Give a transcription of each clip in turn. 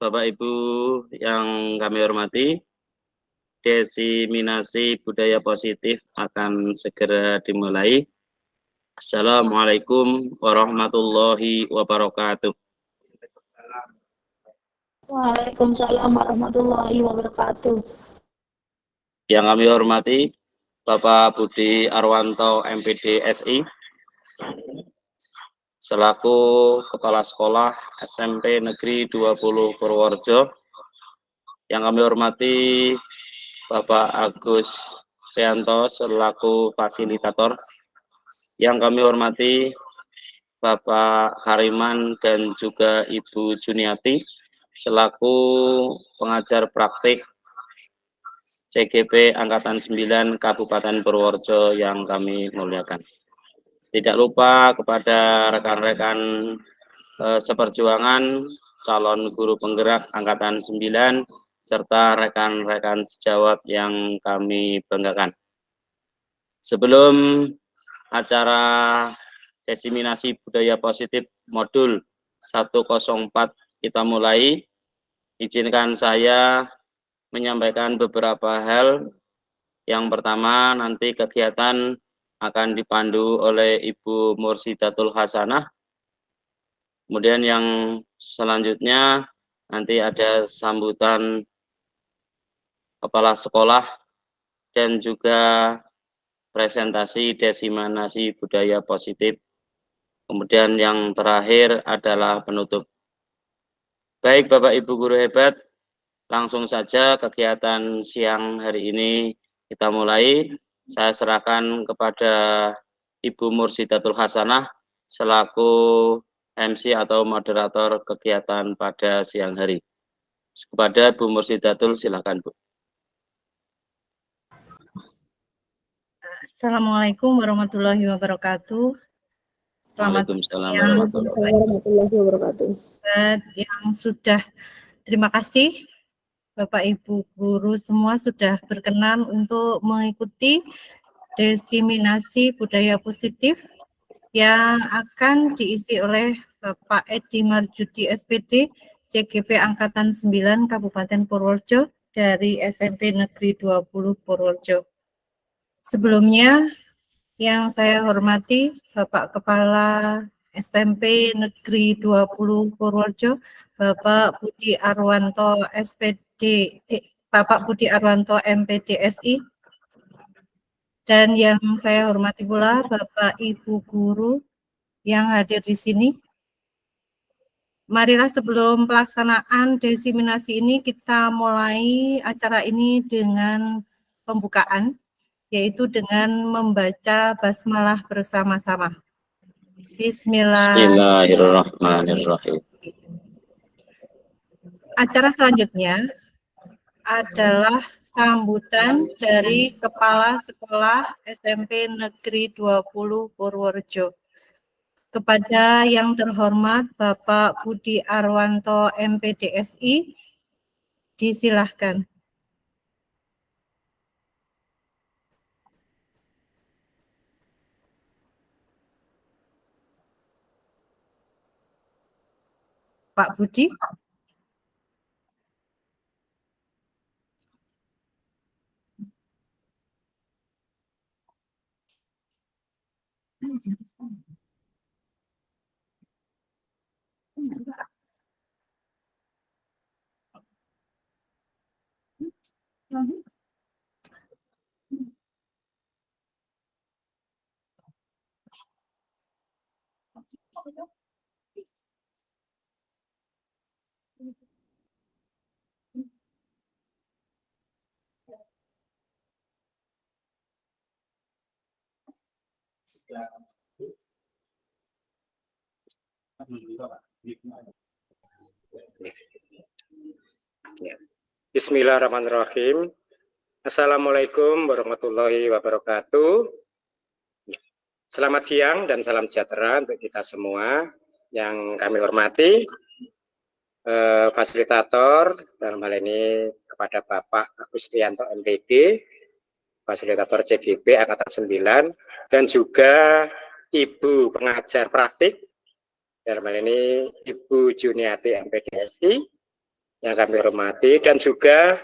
Bapak Ibu yang kami hormati, diseminasi budaya positif akan segera dimulai. Assalamualaikum warahmatullahi wabarakatuh. Waalaikumsalam warahmatullahi wabarakatuh. Yang kami hormati Bapak Budi Arwanto MPD SI selaku Kepala Sekolah SMP Negeri 20 Purworejo. Yang kami hormati Bapak Agus Prianto selaku fasilitator. Yang kami hormati Bapak Hariman dan juga Ibu Juniati selaku pengajar praktik CGP Angkatan 9 Kabupaten Purworejo yang kami muliakan. Tidak lupa kepada rekan-rekan seperjuangan, calon guru penggerak Angkatan 9, serta rekan-rekan sejawat yang kami banggakan. Sebelum acara diseminasi budaya positif modul 104 kita mulai, izinkan saya menyampaikan beberapa hal. Yang pertama, nanti kegiatan akan dipandu oleh Ibu Mursidatul Hasanah. Kemudian yang selanjutnya nanti ada sambutan kepala sekolah dan juga presentasi diseminasi budaya positif. Kemudian yang terakhir adalah penutup. Baik Bapak Ibu guru hebat, langsung saja kegiatan siang hari ini kita mulai. Saya serahkan kepada Ibu Mursidatul Hasanah selaku MC atau moderator kegiatan pada siang hari. Kepada Ibu Mursidatul, silakan Bu. Assalamualaikum warahmatullahi wabarakatuh. Selamat siang warahmatullahi wabarakatuh. yang sudah, terima kasih Bapak Ibu guru semua sudah berkenan untuk mengikuti diseminasi budaya positif yang akan diisi oleh Bapak Edi Marjudi SPD CGP Angkatan 9 Kabupaten Purworejo dari SMP Negeri 20 Purworejo. Sebelumnya yang saya hormati Bapak Kepala SMP Negeri 20 Purworejo, Bapak Budi Arwanto SPD, Bapak Budi Arwanto MPDSI, dan yang saya hormati pula Bapak Ibu guru yang hadir di sini. Marilah sebelum pelaksanaan diseminasi ini kita mulai acara ini dengan pembukaan, yaitu dengan membaca basmalah bersama-sama. Bismillahirrahmanirrahim. Acara selanjutnya adalah sambutan dari Kepala Sekolah SMP Negeri 20 Purworejo. Kepada yang terhormat Bapak Budi Arwanto MPDSI, disilahkan. Pak Budi. Bismillahirrahmanirrahim. Assalamualaikum warahmatullahi wabarakatuh. Selamat siang dan salam sejahtera untuk kita semua yang kami hormati. Fasilitator dalam hal ini kepada Bapak Agus Prianto MPD, fasilitator CGP Angkatan 9, dan juga Ibu pengajar praktik dalam hal ini Ibu Juniati MPDSI, yang kami hormati, dan juga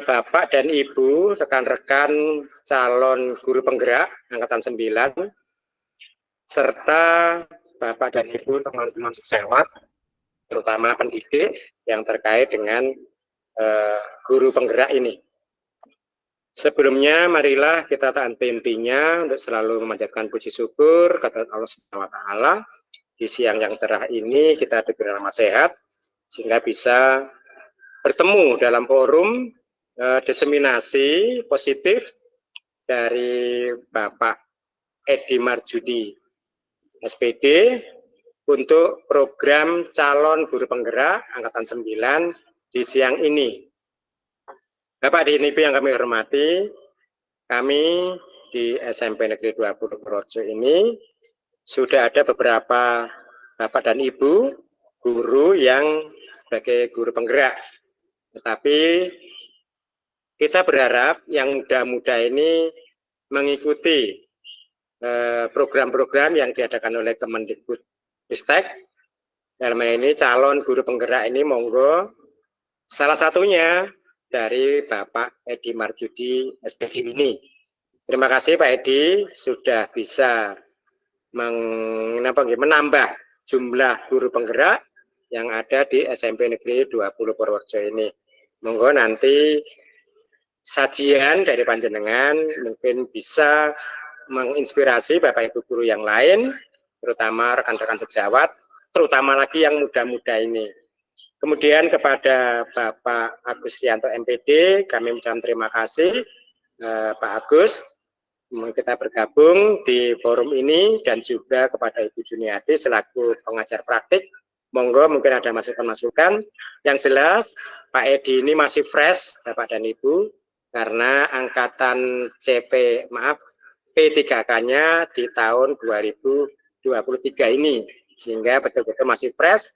Bapak dan Ibu, rekan-rekan calon guru penggerak Angkatan 9, serta Bapak dan Ibu teman-teman sejawat, terutama pendidik yang terkait dengan guru penggerak ini. Sebelumnya, marilah kita taati intinya untuk selalu memanjatkan puji syukur kepada Allah Subhanahu wa Ta'ala. Di siang yang cerah ini kita diberi rahmat sehat sehingga bisa bertemu dalam forum diseminasi positif dari Bapak Edi Marjudi SPD untuk program calon guru penggerak Angkatan 9 di siang ini. Bapak dan Ibu yang kami hormati, kami di SMP Negeri 20 Purworejo ini sudah ada beberapa Bapak dan Ibu guru yang sebagai guru penggerak. Tetapi kita berharap yang muda-muda ini mengikuti program-program yang diadakan oleh Kemendikbudristek. Dalam hal ini calon guru penggerak ini monggo salah satunya dari Bapak Edi Marjudi SPD ini. Terima kasih Pak Edi sudah bisa menambah jumlah guru penggerak yang ada di SMP Negeri 20 Purworejo ini. Monggo nanti sajian dari panjenengan mungkin bisa menginspirasi Bapak Ibu guru yang lain, terutama rekan-rekan sejawat, terutama lagi yang muda-muda ini. Kemudian kepada Bapak Agus Rianto MPD, kami ucapkan terima kasih Pak Agus, kita bergabung di forum ini, dan juga kepada Ibu Juniati selaku pengajar praktik. Monggo mungkin ada masukan-masukan. Yang jelas Pak Edi ini masih fresh Bapak dan Ibu, karena angkatan P3K-nya di tahun 2023 ini, sehingga betul-betul masih fresh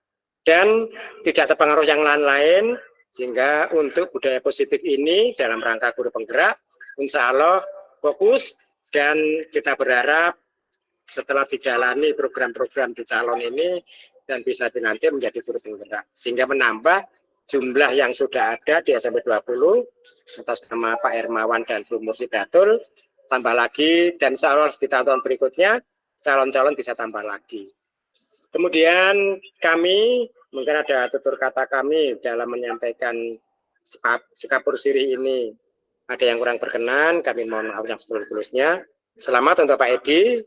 dan tidak terpengaruh yang lain-lain, sehingga untuk budaya positif ini dalam rangka guru penggerak insya Allah fokus, dan kita berharap setelah dijalani program-program di calon ini dan bisa nanti menjadi guru penggerak, sehingga menambah jumlah yang sudah ada di SMP 20 atas nama Pak Hermawan dan Bu Mursidatul, tambah lagi, dan insya Allah di tahun berikutnya calon-calon bisa tambah lagi. Kemudian kami, mungkin ada tutur kata kami dalam menyampaikan Sekapur Sirih ini, ada yang kurang berkenan, kami mohon maaf yang setulus-tulusnya. Selamat untuk Pak Edi,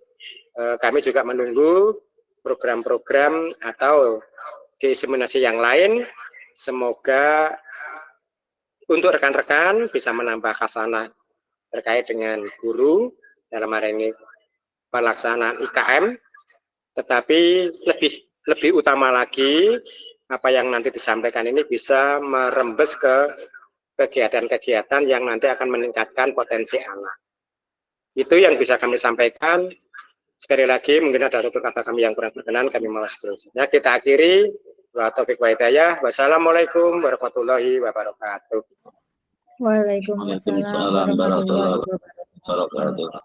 kami juga menunggu program-program atau diseminasi yang lain. Semoga untuk rekan-rekan bisa menambah khasanah terkait dengan guru, dalam hari ini pelaksanaan IKM, tetapi lebih utama lagi apa yang nanti disampaikan ini bisa merembes ke kegiatan-kegiatan yang nanti akan meningkatkan potensi anak. Itu yang bisa kami sampaikan. Sekali lagi mungkin ada tutur kata kami yang kurang berkenan, kami mau seterusnya. Kita akhiri. Wa taufiq wa hidayah. Wassalamualaikum warahmatullahi wabarakatuh. Waalaikumsalam warahmatullahi wabarakatuh.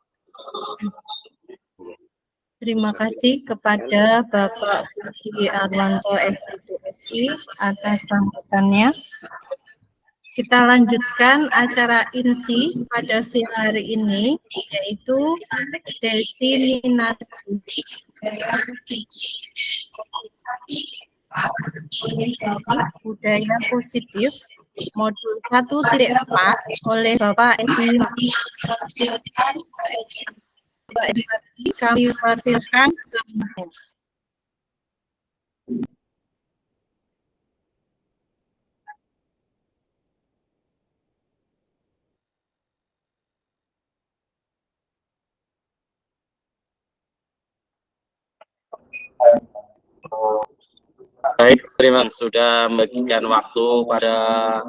Terima kasih kepada Bapak Budi Arwanto FPDSI atas sambutannya. Kita lanjutkan acara inti pada siang hari ini, yaitu desiminasi budaya positif modul 1.4 oleh Bapak Edi. Kami persilahkan. Baik, terima kasih sudah membagikan waktu pada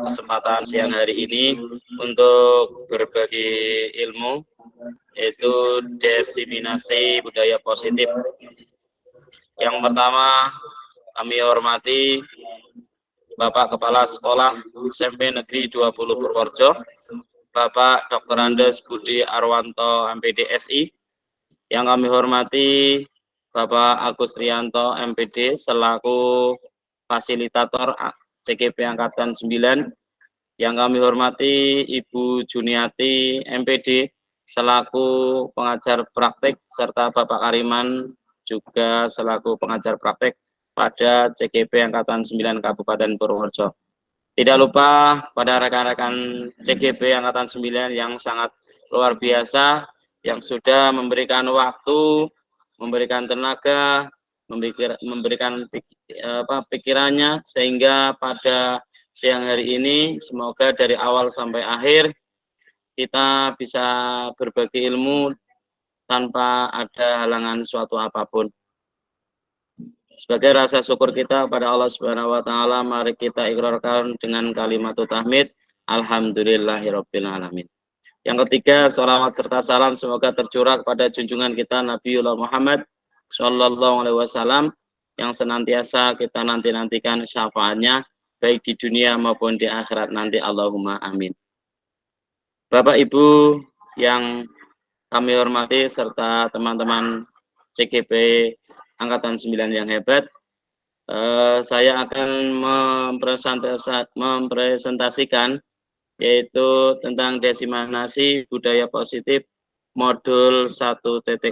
kesempatan siang hari ini untuk berbagi ilmu, yaitu desiminasi budaya positif. Yang pertama, kami hormati Bapak Kepala Sekolah SMP Negeri 20 Purworejo, Bapak Dr. Andes Budi Arwanto MPD SI. Yang kami hormati Bapak Agus Rianto MPD selaku fasilitator CGP Angkatan 9, yang kami hormati Ibu Juniati MPD selaku pengajar praktek, serta Bapak Kariman juga selaku pengajar praktek pada CGP Angkatan 9 Kabupaten Purworejo. Tidak lupa pada rekan-rekan CGP Angkatan 9 yang sangat luar biasa, yang sudah memberikan waktu, memberikan tenaga, memberikan pikirannya, sehingga pada siang hari ini semoga dari awal sampai akhir kita bisa berbagi ilmu tanpa ada halangan suatu apapun. Sebagai rasa syukur kita pada Allah Subhanahu wa taala, mari kita ikrarkan dengan kalimat tahmid, alhamdulillahirabbil alamin. Yang ketiga, sholawat serta salam semoga tercurah pada junjungan kita Nabiullah Muhammad sallallahu alaihi wasallam, yang senantiasa kita nantikan syafaatnya baik di dunia maupun di akhirat nanti, Allahumma amin. Bapak Ibu yang kami hormati serta teman-teman CGP Angkatan 9 yang hebat, saya akan mempresentasikan yaitu tentang diseminasi budaya positif modul 1.4.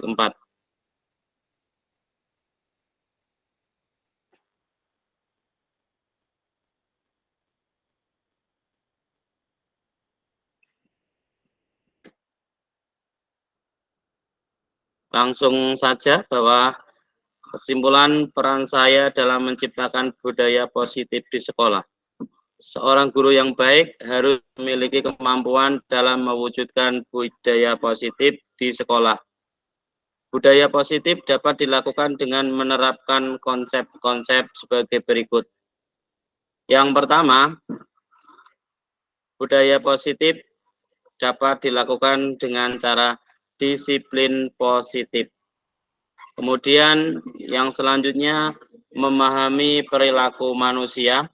Langsung saja bahwa kesimpulan peran saya dalam menciptakan budaya positif di sekolah. Seorang guru yang baik harus memiliki kemampuan dalam mewujudkan budaya positif di sekolah. Budaya positif dapat dilakukan dengan menerapkan konsep-konsep sebagai berikut. Yang pertama, budaya positif dapat dilakukan dengan cara disiplin positif. Kemudian yang selanjutnya, memahami perilaku manusia.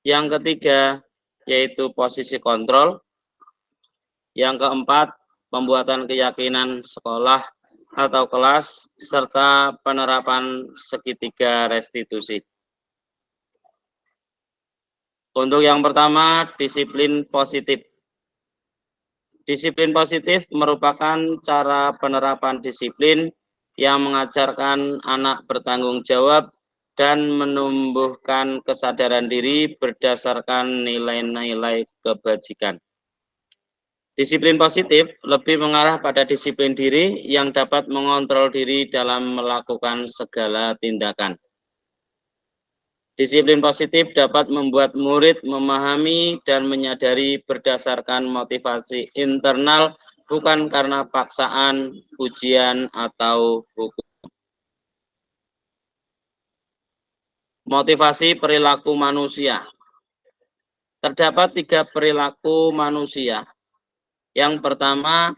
Yang ketiga, yaitu posisi kontrol. Yang keempat, pembuatan keyakinan sekolah atau kelas, serta penerapan segitiga restitusi. Untuk yang pertama, disiplin positif. Disiplin positif merupakan cara penerapan disiplin yang mengajarkan anak bertanggung jawab dan menumbuhkan kesadaran diri berdasarkan nilai-nilai kebajikan. Disiplin positif lebih mengarah pada disiplin diri yang dapat mengontrol diri dalam melakukan segala tindakan. Disiplin positif dapat membuat murid memahami dan menyadari berdasarkan motivasi internal, bukan karena paksaan, ujian, atau hukum. Motivasi perilaku manusia. Terdapat 3 perilaku manusia. Yang pertama,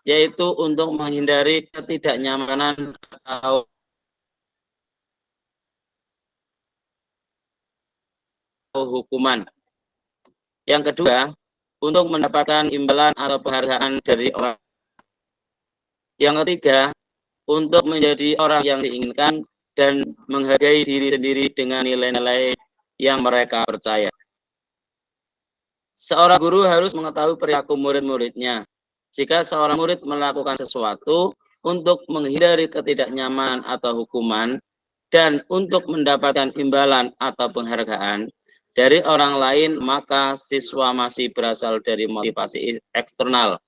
yaitu untuk menghindari ketidaknyamanan atau hukuman. Yang kedua, untuk mendapatkan imbalan atau penghargaan dari orang. Yang ketiga, untuk menjadi orang yang diinginkan dan menghargai diri sendiri dengan nilai-nilai yang mereka percaya. Seorang guru harus mengetahui perilaku murid-muridnya. Jika seorang murid melakukan sesuatu untuk menghindari ketidaknyamanan atau hukuman dan untuk mendapatkan imbalan atau penghargaan dari orang lain, maka siswa masih berasal dari motivasi eksternal.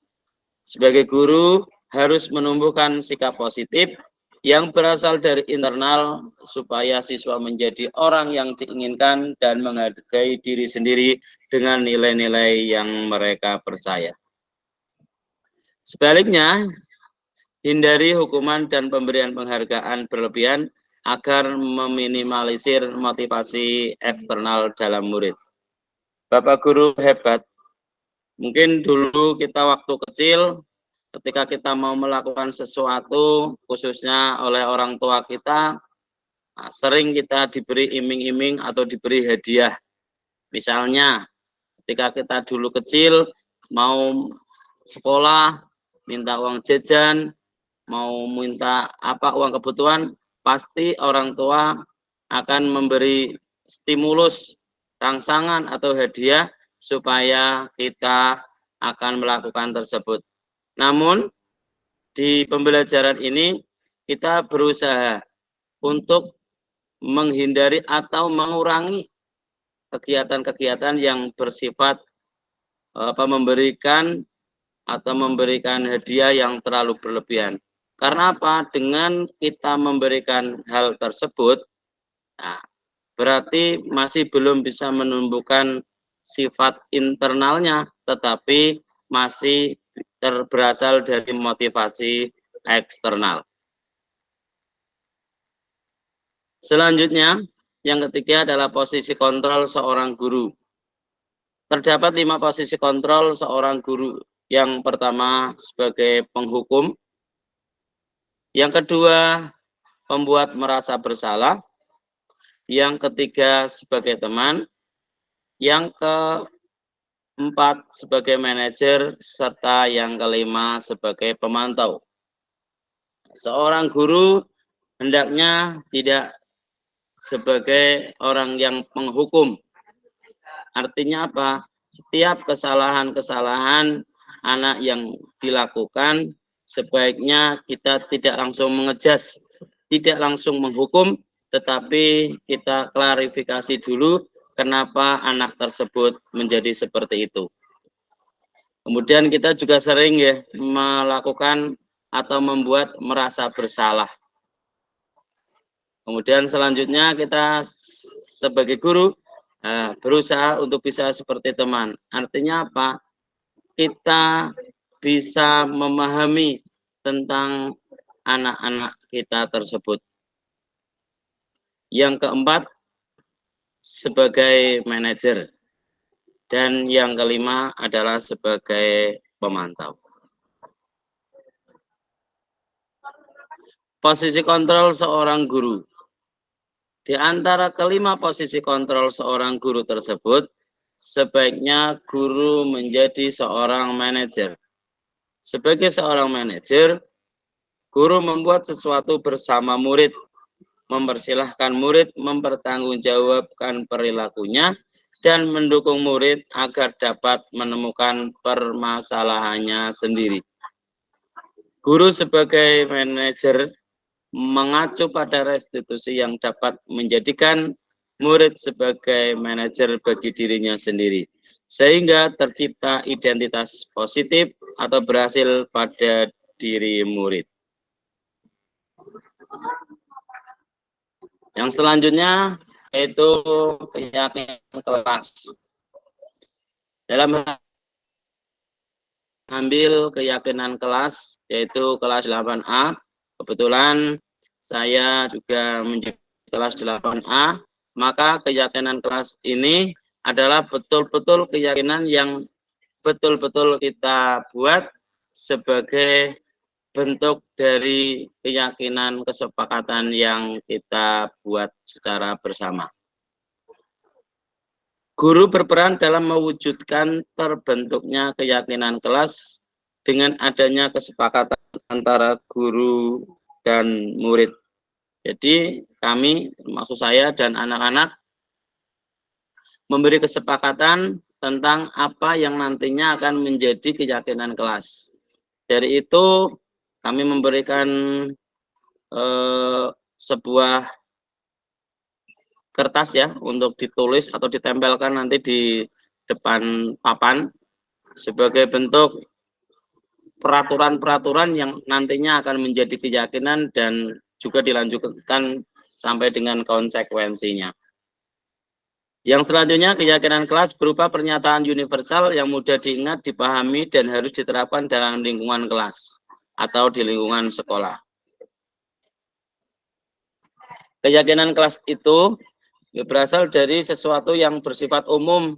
Sebagai guru harus menumbuhkan sikap positif yang berasal dari internal supaya siswa menjadi orang yang diinginkan dan menghargai diri sendiri dengan nilai-nilai yang mereka percaya. Sebaliknya, hindari hukuman dan pemberian penghargaan berlebihan agar meminimalisir motivasi eksternal dalam murid. Bapak guru hebat, mungkin dulu kita waktu kecil, ketika kita mau melakukan sesuatu, khususnya oleh orang tua kita, sering kita diberi iming-iming atau diberi hadiah. Misalnya, ketika kita dulu kecil, mau sekolah, minta uang jajan, mau minta uang kebutuhan, pasti orang tua akan memberi stimulus rangsangan atau hadiah supaya kita akan melakukan tersebut. Namun di pembelajaran ini kita berusaha untuk menghindari atau mengurangi kegiatan-kegiatan yang bersifat memberikan hadiah yang terlalu berlebihan. Karena apa? Dengan kita memberikan hal tersebut, nah, berarti masih belum bisa menumbuhkan sifat internalnya, tetapi masih berasal dari motivasi eksternal. Selanjutnya, yang ketiga adalah posisi kontrol seorang guru. Terdapat 5 posisi kontrol seorang guru. Yang pertama sebagai penghukum, yang kedua pembuat merasa bersalah, yang ketiga sebagai teman, yang keempat sebagai manajer, serta yang kelima sebagai pemantau. Seorang guru hendaknya tidak sebagai orang yang menghukum. Artinya apa? Setiap kesalahan-kesalahan anak yang dilakukan, sebaiknya kita tidak langsung mengejas, tidak langsung menghukum, tetapi kita klarifikasi dulu kenapa anak tersebut menjadi seperti itu. Kemudian kita juga sering ya melakukan atau membuat merasa bersalah. Kemudian selanjutnya kita sebagai guru berusaha untuk bisa seperti teman. Artinya apa? Kita bisa memahami tentang anak-anak kita tersebut. Yang keempat, sebagai manajer. Dan yang kelima adalah sebagai pemantau. Posisi kontrol seorang guru. Di antara kelima posisi kontrol seorang guru tersebut, sebaiknya guru menjadi seorang manajer. Sebagai seorang manajer, guru membuat sesuatu bersama murid, mempersilahkan murid mempertanggungjawabkan perilakunya, dan mendukung murid agar dapat menemukan permasalahannya sendiri. Guru sebagai manajer mengacu pada restitusi yang dapat menjadikan murid sebagai manajer bagi dirinya sendiri, sehingga tercipta identitas positif atau berhasil pada diri murid. Yang selanjutnya yaitu keyakinan kelas. Dalam ambil keyakinan kelas, yaitu kelas 8A, kebetulan saya juga menjadi kelas 8A, maka keyakinan kelas ini adalah betul-betul keyakinan yang betul-betul kita buat sebagai bentuk dari keyakinan kesepakatan yang kita buat secara bersama. Guru berperan dalam mewujudkan terbentuknya keyakinan kelas dengan adanya kesepakatan antara guru dan murid. Jadi kami, termasuk saya dan anak-anak, memberi kesepakatan tentang apa yang nantinya akan menjadi keyakinan kelas. Dari itu kami memberikan sebuah kertas ya untuk ditulis atau ditempelkan nanti di depan papan sebagai bentuk peraturan-peraturan yang nantinya akan menjadi keyakinan dan juga dilanjutkan sampai dengan konsekuensinya. Yang selanjutnya, keyakinan kelas berupa pernyataan universal yang mudah diingat, dipahami, dan harus diterapkan dalam lingkungan kelas atau di lingkungan sekolah. Keyakinan kelas itu berasal dari sesuatu yang bersifat umum.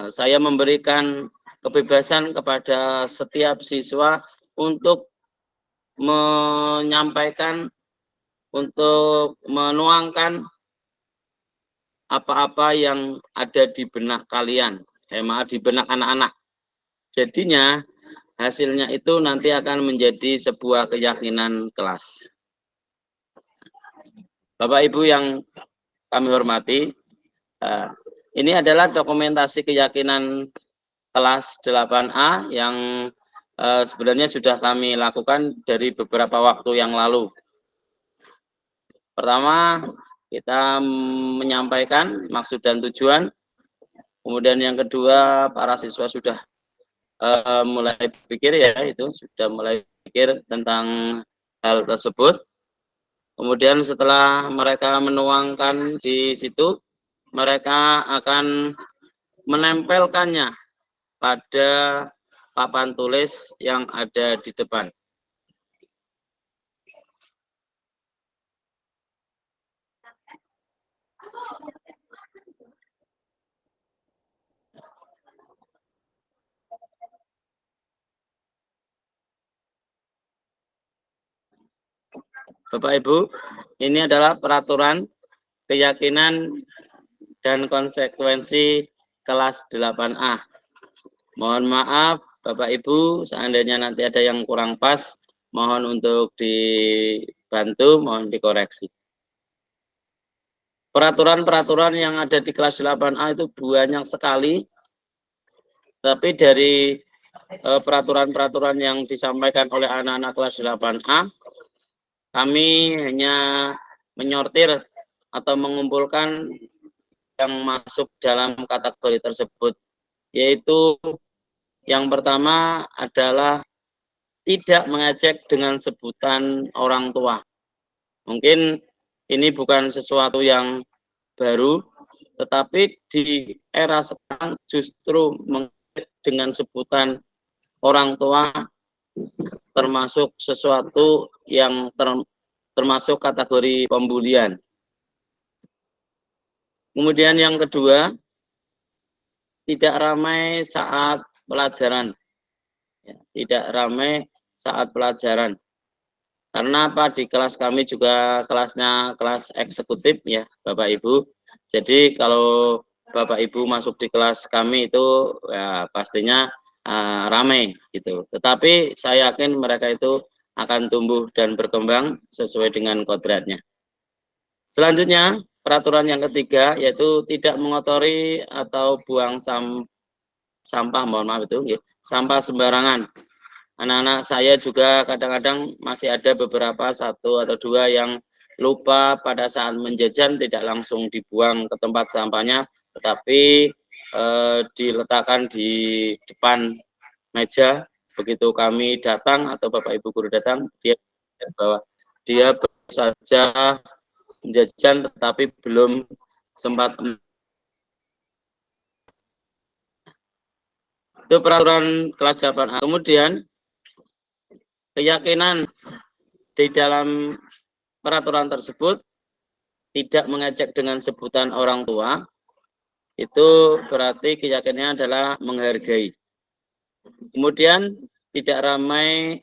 Saya memberikan kebebasan kepada setiap siswa untuk menyampaikan, untuk menuangkan apa-apa yang ada di benak kalian, di benak anak-anak. Jadinya hasilnya itu nanti akan menjadi sebuah keyakinan kelas. Bapak Ibu yang kami hormati, Ini adalah dokumentasi keyakinan kelas 8A yang sebenarnya sudah kami lakukan dari beberapa waktu yang lalu. Pertama, kita menyampaikan maksud dan tujuan. Kemudian yang kedua, para siswa sudah mulai berpikir, ya, itu sudah mulai berpikir tentang hal tersebut. Kemudian setelah mereka menuangkan di situ, mereka akan menempelkannya pada papan tulis yang ada di depan. Bapak Ibu, ini adalah peraturan keyakinan dan konsekuensi kelas 8A. Mohon maaf Bapak Ibu, seandainya nanti ada yang kurang pas, mohon untuk dibantu, mohon dikoreksi. Peraturan-peraturan yang ada di kelas 8A itu banyak sekali, tapi dari peraturan-peraturan yang disampaikan oleh anak-anak kelas 8A, kami hanya menyortir atau mengumpulkan yang masuk dalam kategori tersebut, yaitu yang pertama adalah tidak mengejek dengan sebutan orang tua. Mungkin ini bukan sesuatu yang baru, tetapi di era sekarang justru mengejek dengan sebutan orang tua termasuk sesuatu yang termasuk kategori pembulian. Kemudian yang kedua, tidak ramai saat pelajaran. Ya, tidak ramai saat pelajaran. Karena apa? Di kelas kami juga kelasnya kelas eksekutif, ya Bapak Ibu. Jadi kalau Bapak Ibu masuk di kelas kami itu ya pastinya ramai gitu. Tetapi saya yakin mereka itu akan tumbuh dan berkembang sesuai dengan kodratnya. Selanjutnya, peraturan yang ketiga yaitu tidak mengotori atau buang sampah, mohon maaf itu, ya, sampah sembarangan. Anak-anak saya juga kadang-kadang masih ada beberapa satu atau dua yang lupa pada saat menjajan tidak langsung dibuang ke tempat sampahnya, tetapi diletakkan di depan meja. Begitu kami datang atau Bapak Ibu guru datang, dia bahwa dia baru saja menjajan tetapi belum sempat. Itu peraturan kelas 8A. Kemudian keyakinan di dalam peraturan tersebut tidak mengejek dengan sebutan orang tua, itu berarti keyakinannya adalah menghargai. Kemudian tidak ramai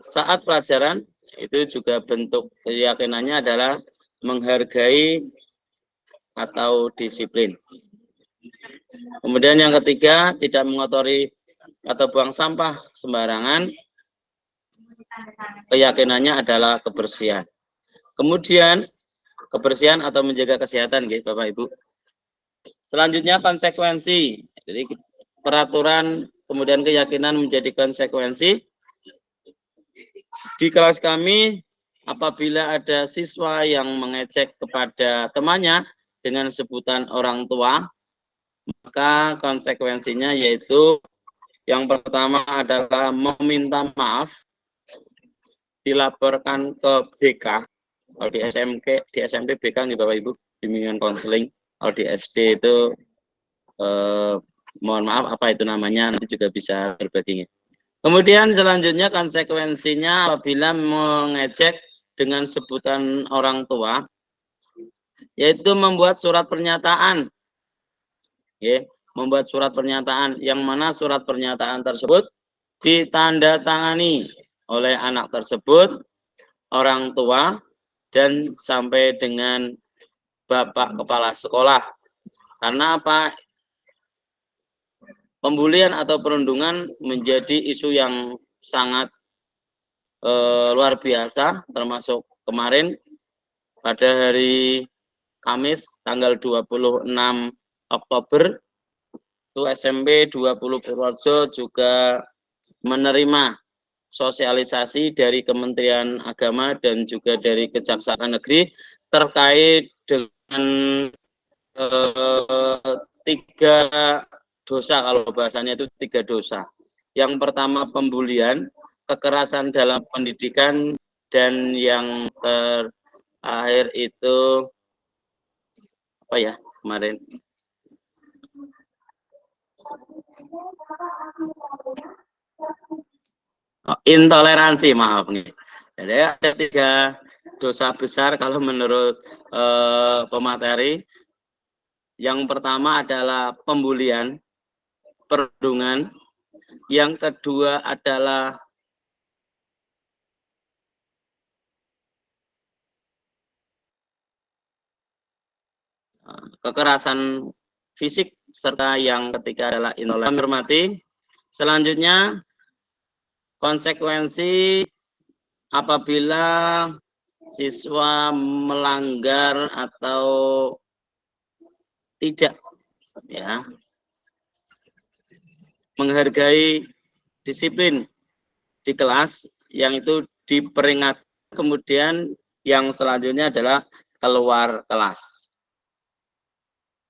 saat pelajaran, itu juga bentuk keyakinannya adalah menghargai atau disiplin. Kemudian yang ketiga, tidak mengotori atau buang sampah sembarangan, keyakinannya adalah kebersihan. Kemudian kebersihan atau menjaga kesehatan, gitu, Bapak Ibu. Selanjutnya konsekuensi. Jadi peraturan kemudian keyakinan menjadi konsekuensi. Di kelas kami, apabila ada siswa yang mengejek kepada temannya dengan sebutan orang tua, maka konsekuensinya yaitu yang pertama adalah meminta maaf, dilaporkan ke BK. Kalau di SMP BK nih Bapak Ibu, bimbingan konseling. Kalau di SD itu mohon maaf apa itu namanya, nanti juga bisa berbaginya. Kemudian selanjutnya konsekuensinya apabila mengejek dengan sebutan orang tua, yaitu membuat surat pernyataan. Ya, membuat surat pernyataan yang mana surat pernyataan tersebut ditandatangani oleh anak tersebut, orang tua, dan sampai dengan Bapak Kepala Sekolah. Karena apa? Pembulian atau perundungan menjadi isu yang sangat luar biasa, termasuk kemarin pada hari Kamis tanggal 26 Oktober itu SMP 20 Purworejo juga menerima sosialisasi dari Kementerian Agama dan juga dari Kejaksaan Negeri terkait dengan 3 dosa, kalau bahasanya itu 3 dosa. Yang pertama pembulian, kekerasan dalam pendidikan, dan yang terakhir itu apa ya kemarin? Oh, intoleransi, maaf nih. Jadi ada 3 dosa besar kalau menurut pemateri. Yang pertama adalah pembulian, perundungan. Yang kedua adalah kekerasan fisik, serta yang ketiga adalah intoleransi. Selanjutnya, konsekuensi apabila siswa melanggar atau tidak ya menghargai disiplin di kelas, yang itu diperingat. Kemudian yang selanjutnya adalah keluar kelas.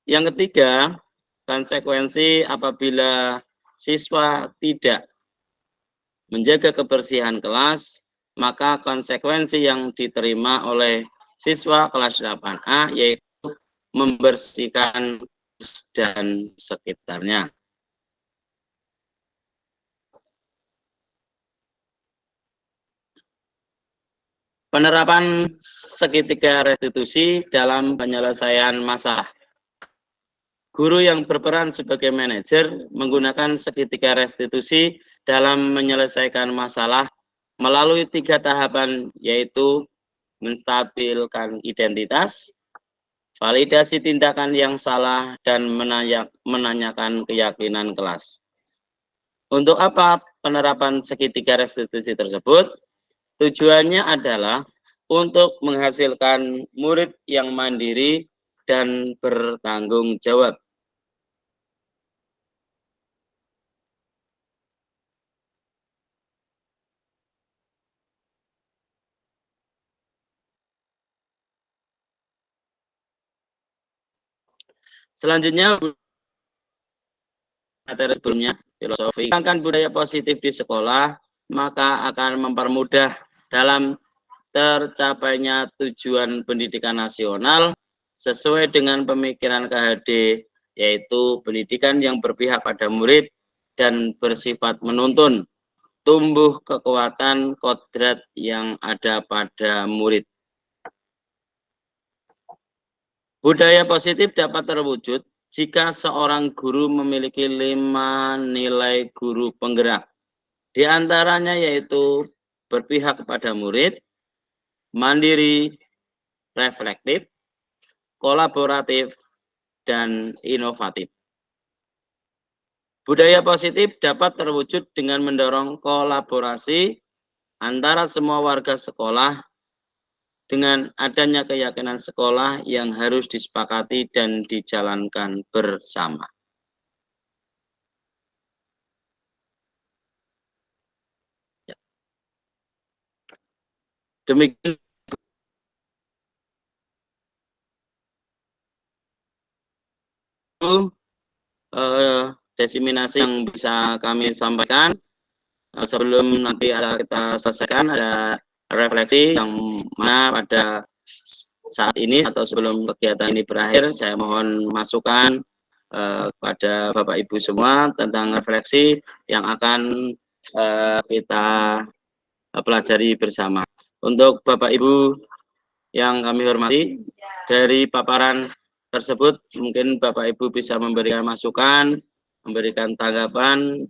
Yang ketiga, konsekuensi apabila siswa tidak menjaga kebersihan kelas, maka konsekuensi yang diterima oleh siswa kelas 8A yaitu membersihkan dan sekitarnya. Penerapan segitiga restitusi dalam penyelesaian masalah. Guru yang berperan sebagai manajer menggunakan segitiga restitusi dalam menyelesaikan masalah melalui 3 tahapan, yaitu menstabilkan identitas, validasi tindakan yang salah, dan menanyakan keyakinan kelas. Untuk apa penerapan segitiga restitusi tersebut? Tujuannya adalah untuk menghasilkan murid yang mandiri dan bertanggung jawab. Selanjutnya, materi sebelumnya, filosofi. Mengembangkan budaya positif di sekolah, maka akan mempermudah dalam tercapainya tujuan pendidikan nasional sesuai dengan pemikiran KHD, yaitu pendidikan yang berpihak pada murid dan bersifat menuntun, tumbuh kekuatan kodrat yang ada pada murid. Budaya positif dapat terwujud jika seorang guru memiliki 5 nilai guru penggerak. Di antaranya yaitu berpihak kepada murid, mandiri, reflektif, kolaboratif, dan inovatif. Budaya positif dapat terwujud dengan mendorong kolaborasi antara semua warga sekolah dengan adanya keyakinan sekolah yang harus disepakati dan dijalankan bersama. Ya. Demikian diseminasi yang bisa kami sampaikan. Sebelum nanti kita selesaikan, ada refleksi yang mana pada saat ini atau sebelum kegiatan ini berakhir, saya mohon masukan kepada Bapak Ibu semua tentang refleksi yang akan kita pelajari bersama. Untuk Bapak Ibu yang kami hormati, dari paparan tersebut mungkin Bapak Ibu bisa memberikan masukan, memberikan tanggapan,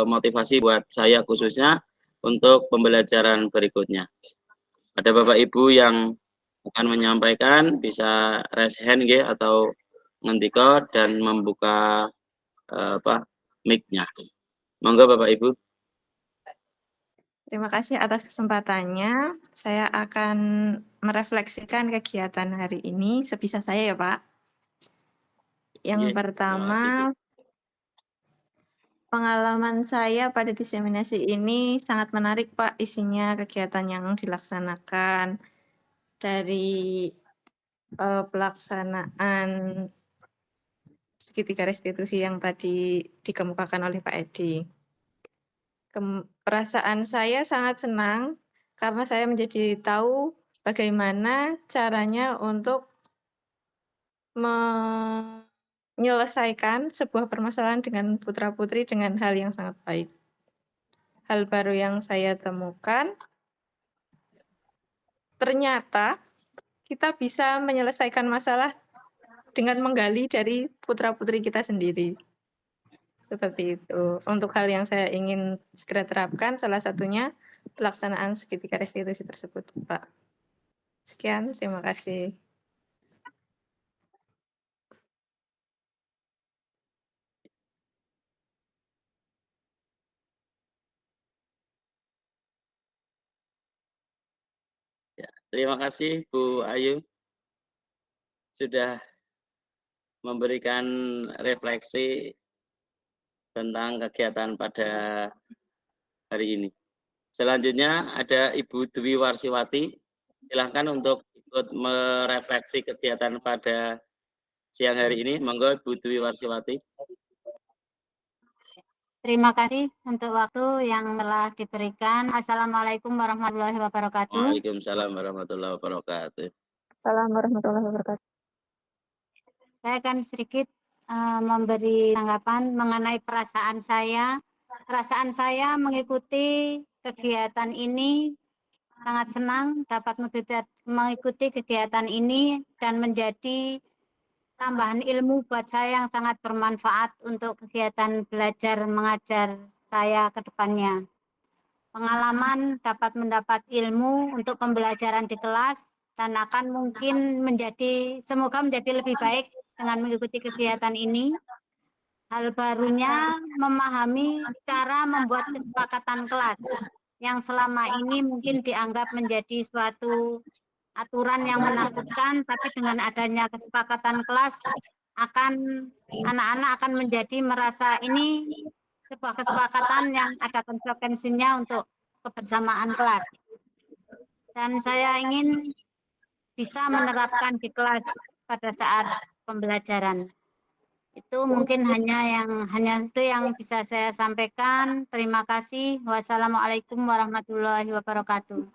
motivasi buat saya khususnya untuk pembelajaran berikutnya. Ada Bapak Ibu yang akan menyampaikan, bisa raise hand atau ngendika dan membuka mic-nya. Monggo Bapak Ibu. Terima kasih atas kesempatannya. Saya akan merefleksikan kegiatan hari ini sebisa saya ya Pak. Yang Nggih, terima kasih, Bu. pertama, pengalaman saya pada diseminasi ini sangat menarik Pak, isinya kegiatan yang dilaksanakan dari pelaksanaan segitiga restitusi yang tadi dikemukakan oleh Pak Edi. Perasaan saya sangat senang karena saya menjadi tahu bagaimana caranya untuk menyelesaikan sebuah permasalahan dengan putra-putri dengan hal yang sangat baik. Hal baru yang saya temukan, ternyata kita bisa menyelesaikan masalah dengan menggali dari putra-putri kita sendiri. Seperti itu. Untuk hal yang saya ingin segera terapkan, salah satunya pelaksanaan segitiga restitusi tersebut, Pak. Sekian, terima kasih. Ya, terima kasih Bu Ayu sudah memberikan refleksi tentang kegiatan pada hari ini. Selanjutnya ada Ibu Dwi Warsiwati. Silahkan untuk ikut merefleksi kegiatan pada siang hari ini. Monggo Ibu Dwi Warsiwati. Terima kasih untuk waktu yang telah diberikan. Assalamualaikum warahmatullahi wabarakatuh. Waalaikumsalam warahmatullahi wabarakatuh. Assalamualaikum warahmatullahi wabarakatuh. Saya akan sedikit memberi tanggapan mengenai perasaan saya. Perasaan saya mengikuti kegiatan ini sangat senang dapat mengikuti kegiatan ini dan menjadi tambahan ilmu buat saya yang sangat bermanfaat untuk kegiatan belajar mengajar saya ke depannya. Pengalaman dapat mendapat ilmu untuk pembelajaran di kelas dan akan mungkin semoga menjadi lebih baik dengan mengikuti kegiatan ini. Hal barunya memahami cara membuat kesepakatan kelas yang selama ini mungkin dianggap menjadi suatu aturan yang menakutkan, tapi dengan adanya kesepakatan kelas anak-anak akan menjadi merasa ini sebuah kesepakatan yang ada konsekuensinya untuk kebersamaan kelas. Dan saya ingin bisa menerapkan di kelas pada saat pembelajaran. Itu mungkin hanya itu yang bisa saya sampaikan. Terima kasih. Wassalamualaikum warahmatullahi wabarakatuh.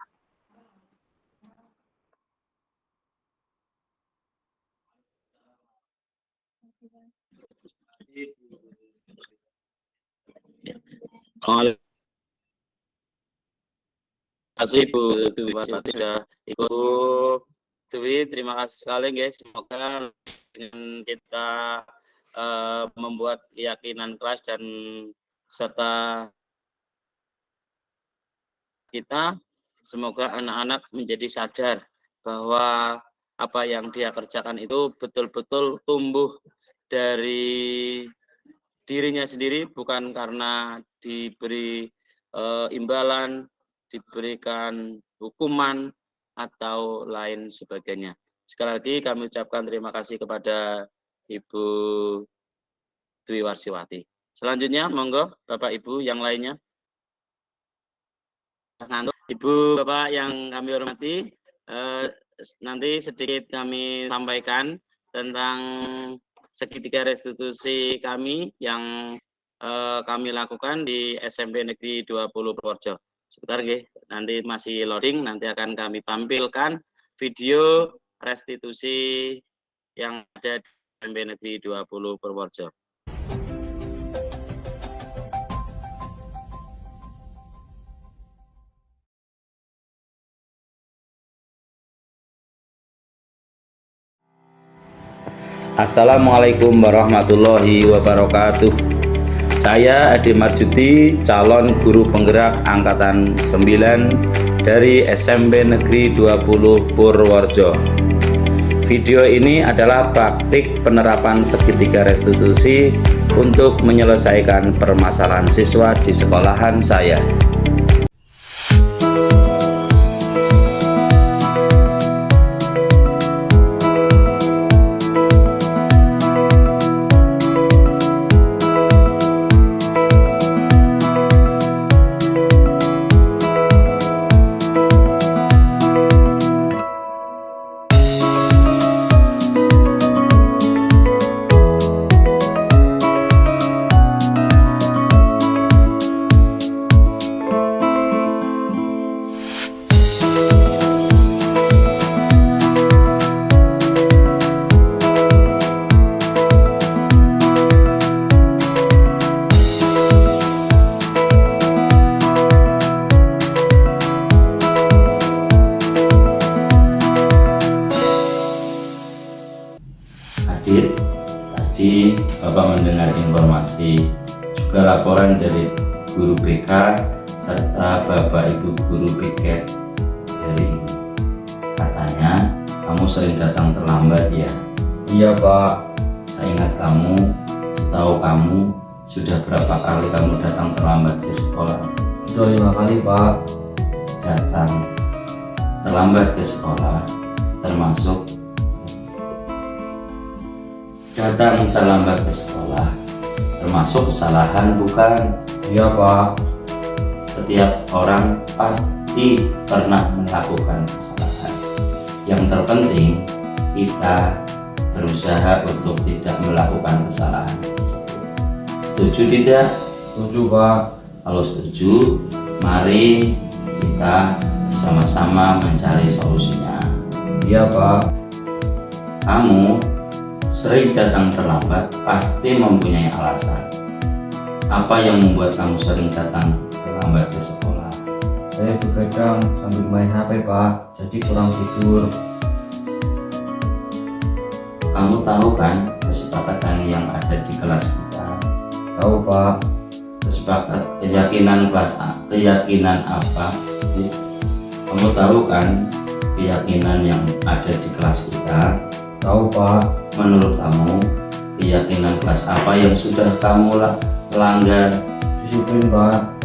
Terima kasih Bu Dwi Warsiwati sudah ikut. Dwi, terima kasih sekali guys. Semoga dengan kita membuat keyakinan kelas dan serta kita, semoga anak-anak menjadi sadar bahwa apa yang dia kerjakan itu betul-betul tumbuh dari dirinya sendiri, bukan karena diberi imbalan, diberikan hukuman, atau lain sebagainya. Sekali lagi kami ucapkan terima kasih kepada Ibu Dwi Warsiwati. Selanjutnya, monggo Bapak Ibu yang lainnya. Ibu Bapak yang kami hormati, nanti sedikit kami sampaikan tentang segitiga restitusi kami yang kami lakukan di SMP Negeri 20 Purworejo. Sebentar nggih, nanti masih loading, nanti akan kami tampilkan video restitusi yang ada di SMP Negeri 20 Purworejo. Assalamualaikum warahmatullahi wabarakatuh. Saya Ade Marjuti, calon guru penggerak angkatan 9 dari SMP Negeri 20 Purworejo. Video ini adalah praktik penerapan segitiga restitusi untuk menyelesaikan permasalahan siswa di sekolahan saya. Bapak mendengar informasi juga laporan dari guru BK serta Bapak Ibu guru piket dari ini. Katanya kamu sering datang terlambat ya? Iya Pak. Saya ingat kamu, setahu kamu sudah berapa kali kamu datang terlambat ke sekolah? Sudah 5 kali Pak. Datang terlambat ke sekolah termasuk kesalahan bukan? Iya Pak. Setiap orang pasti pernah melakukan kesalahan. Yang terpenting kita berusaha untuk tidak melakukan kesalahan tersebut. Setuju tidak? Setuju Pak. Kalau setuju, mari kita sama-sama mencari solusinya. Iya Pak. Kamu sering datang terlambat pasti mempunyai alasan. Apa yang membuat kamu sering datang terlambat ke sekolah? Saya begadang sambil main HP Pak, jadi kurang tidur. Kamu tahu kan kesepakatan yang ada di kelas kita? Tahu Pak. Keyakinan kelas A, keyakinan apa? Kamu tahu kan keyakinan yang ada di kelas kita? Tahu Pak. Menurut kamu keyakinan kelas apa yang sudah kamu langgar? Disiplin Pak.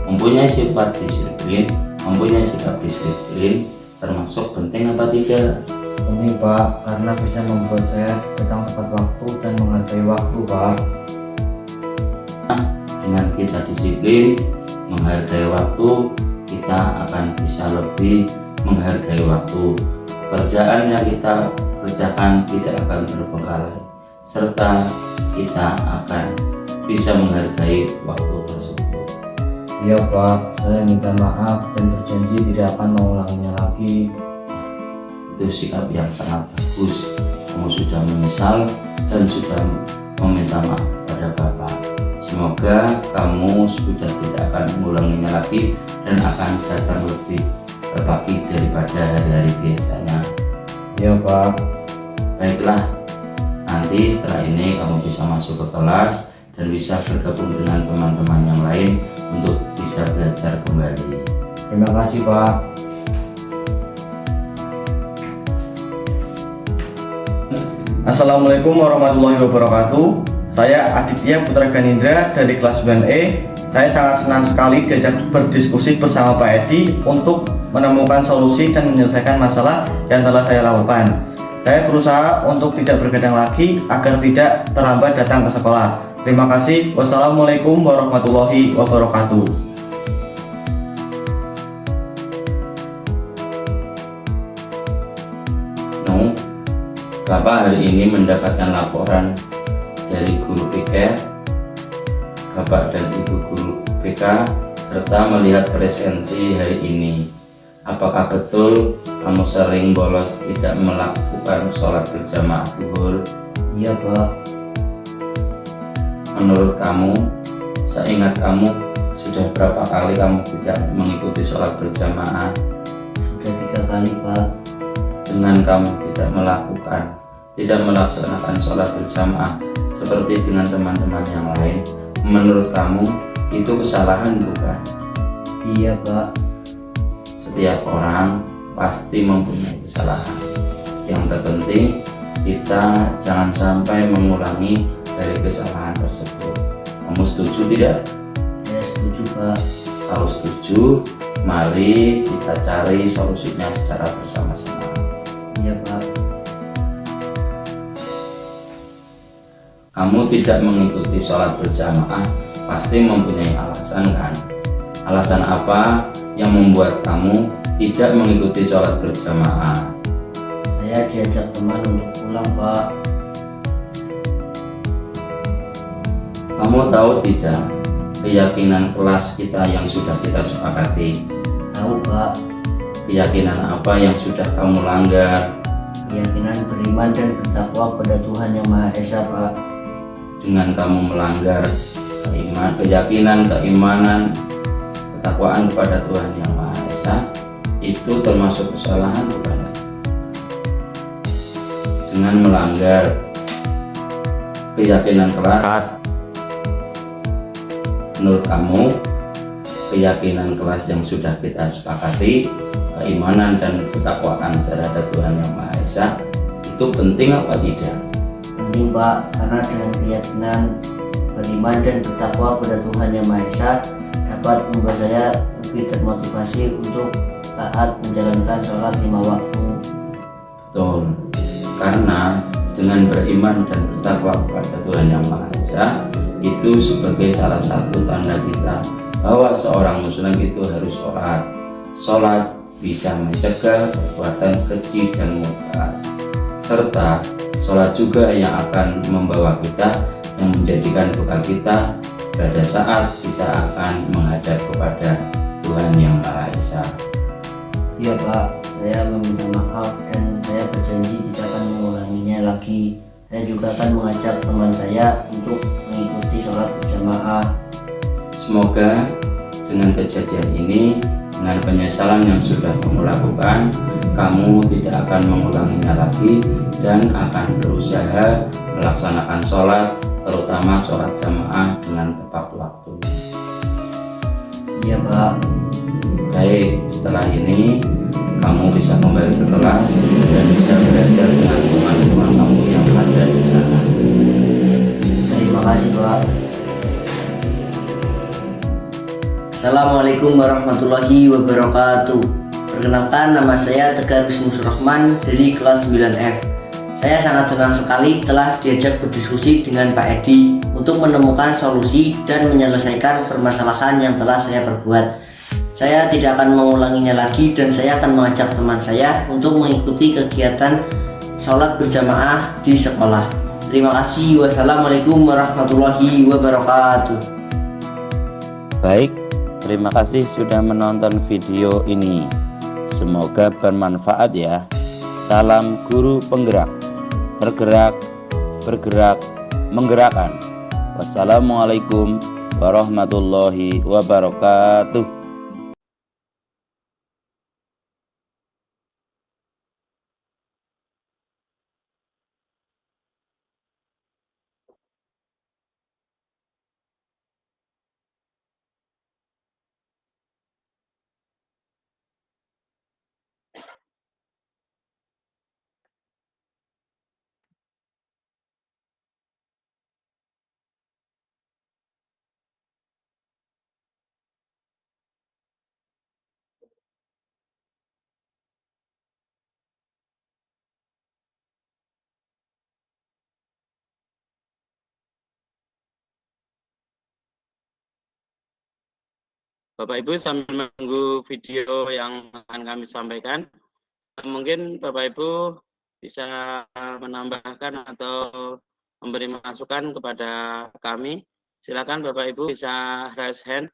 Mempunyai sifat disiplin, mempunyai sikap disiplin termasuk penting apa tidak? Penting Pak, karena bisa membuat saya datang tepat waktu dan menghargai waktu Pak. Dengan kita disiplin, menghargai waktu, kita akan bisa lebih menghargai waktu. Pekerjaan yang kita kerjakan tidak akan terbengkalai, serta kita akan bisa menghargai waktu tersebut. Iya Pak, saya minta maaf dan berjanji tidak akan mengulanginya lagi. Itu sikap yang sangat bagus. Kamu sudah menyesal dan sudah meminta maaf pada Bapak. Semoga kamu sudah tidak akan mengulanginya lagi dan akan datang lebih pagi daripada hari-hari biasanya. Iya Pak. Baiklah, nanti setelah ini kamu bisa masuk ke kelas dan bisa bergabung dengan teman-teman yang lain untuk bisa belajar kembali. Terima kasih Pak. Assalamualaikum warahmatullahi wabarakatuh. Saya Aditya Putra Ganindra dari kelas 9E. Saya sangat senang sekali diajak berdiskusi bersama Pak Edi untuk menemukan solusi dan menyelesaikan masalah yang telah saya lakukan. Saya berusaha untuk tidak bergadang lagi agar tidak terlambat datang ke sekolah. Terima kasih. Wassalamualaikum warahmatullahi wabarakatuh. Bapak hari ini mendapatkan laporan dari guru PK, Bapak dan Ibu guru PK, serta melihat presensi hari ini. Apakah betul kamu sering bolos tidak melakukan sholat berjamaah zuhur? Iya Pak. Menurut kamu, seingat kamu, sudah berapa kali kamu tidak mengikuti sholat berjamaah? Sudah 3 kali Pak. Dengan kamu tidak melaksanakan sholat berjamaah seperti dengan teman-teman yang lain, menurut kamu itu kesalahan bukan? Iya Pak. Setiap orang pasti mempunyai kesalahan. Yang terpenting kita jangan sampai mengulangi dari kesalahan tersebut. Kamu setuju tidak? Saya setuju Pak. Kalau setuju, mari kita cari solusinya secara bersama-sama. Iya Pak. Kamu tidak mengikuti sholat berjamaah pasti mempunyai alasan kan? Alasan apa yang membuat kamu tidak mengikuti sholat berjamaah? Saya diajak teman untuk pulang Pak. Kamu tahu tidak keyakinan kelas kita yang sudah kita sepakati? Tahu Pak. Keyakinan apa yang sudah kamu langgar? Keyakinan beriman dan bertakwa pada Tuhan Yang Maha Esa Pak. Dengan kamu melanggar keyakinan, keimanan, ketakwaan kepada Tuhan Yang Maha Esa, itu termasuk kesalahan bukan? Dengan melanggar keyakinan kelas. Menurut kamu, keyakinan kelas yang sudah kita sepakati, keimanan dan ketakwaan terhadap Tuhan Yang Maha Esa, itu penting apa tidak? Penting, Pak, karena dengan keyakinan beriman dan bertakwa kepada Tuhan Yang Maha Esa dapat membuat saya lebih termotivasi untuk taat menjalankan sholat 5 waktu. Betul, karena dengan beriman dan bertakwa kepada Tuhan Yang Maha Esa itu sebagai salah satu tanda kita bahwa seorang muslim itu harus sholat. Sholat bisa mencegah perbuatan keji dan mungkar, serta sholat juga yang akan membawa kita, yang menjadikan bekal kita pada saat kita akan menghadap kepada Tuhan Yang Maha Esa. Iya, Pak, saya meminta maaf dan saya berjanji tidak akan mengulanginya lagi. Saya juga akan mengajak teman saya untuk mengikuti sholat berjamaah. Semoga dengan kejadian ini, dengan penyesalan yang sudah kamu lakukan, kamu tidak akan mengulanginya lagi dan akan berusaha melaksanakan sholat, terutama sholat jamaah dengan tepat waktu. Iya, Pak. Baik, setelah ini kamu bisa kembali ke kelas dan bisa belajar dengan teman-teman kamu yang ada di sana. Terima kasih, Pak. Assalamualaikum warahmatullahi wabarakatuh. Perkenalkan, nama saya Tegar Wisnu Surahman dari kelas 9F. Saya sangat senang sekali telah diajak berdiskusi dengan Pak Edi untuk menemukan solusi dan menyelesaikan permasalahan yang telah saya perbuat. Saya tidak akan mengulanginya lagi dan saya akan mengajak teman saya untuk mengikuti kegiatan sholat berjamaah di sekolah. Terima kasih. Wassalamualaikum warahmatullahi wabarakatuh. Baik, terima kasih sudah menonton video ini. Semoga bermanfaat ya. Salam guru penggerak. Bergerak, bergerak, menggerakkan. Wassalamualaikum warahmatullahi wabarakatuh. Bapak Ibu sambil menunggu video yang akan kami sampaikan, mungkin Bapak Ibu bisa menambahkan atau memberi masukan kepada kami. Silakan Bapak Ibu bisa raise hand.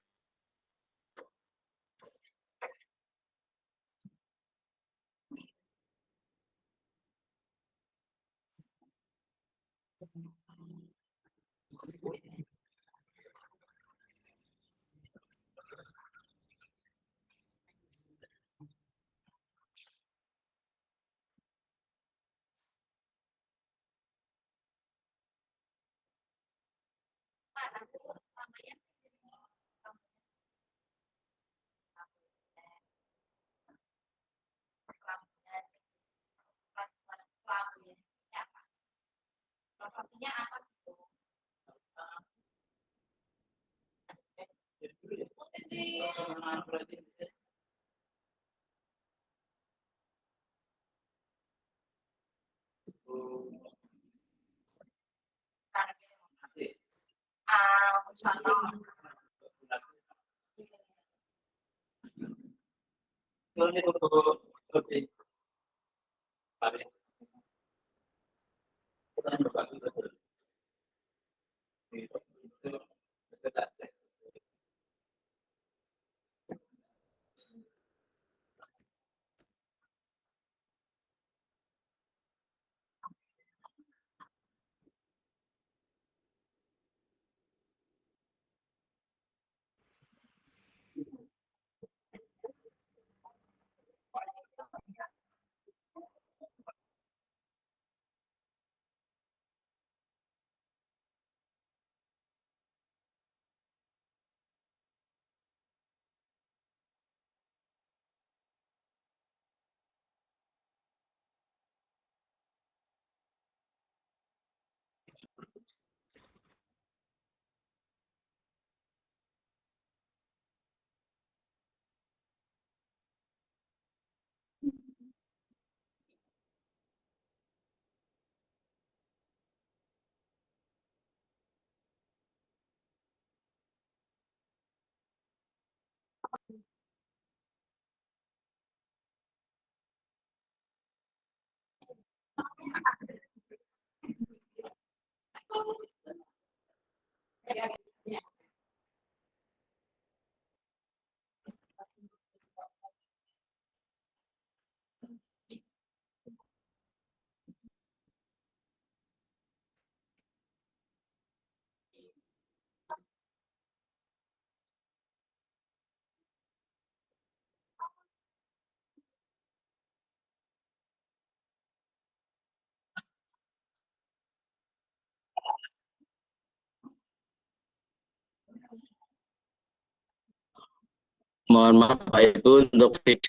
Mohon maaf Pak Ibu untuk videonya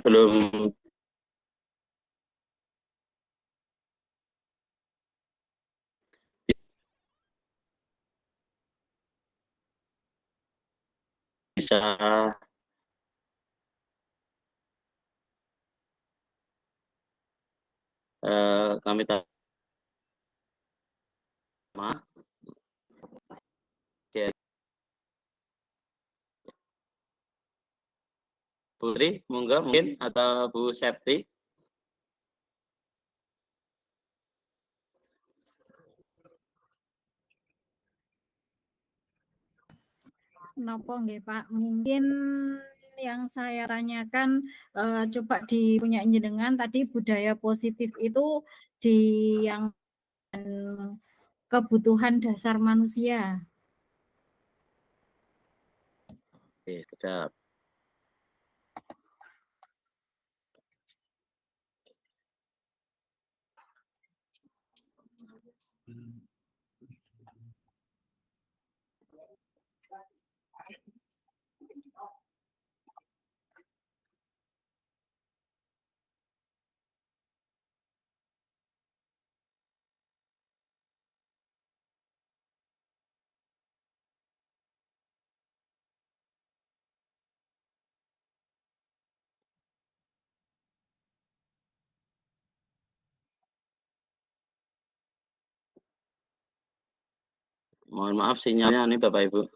belum bisa kami tanya. Oke. Putri, monggo mungkin atau Bu Septi. Nopo nggih Pak, mungkin yang saya tanyakan coba dipunya jenengan tadi budaya positif itu di yang kebutuhan dasar manusia. Oke, sedap. Mohon maaf sinyalnya nih Bapak Ibu.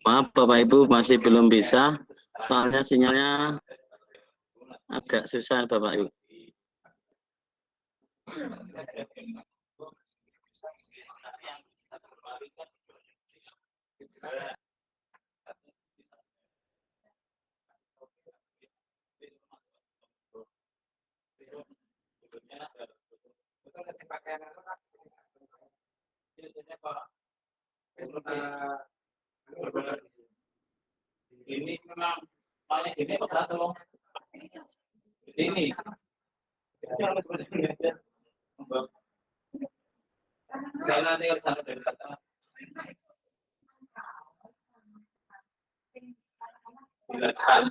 Maaf Bapak Ibu masih belum bisa, soalnya sinyalnya agak susah Bapak Ibu. Ini memang paling gini apa satu? Ini. Sekali nanti harus sampai dari kata. Silakan.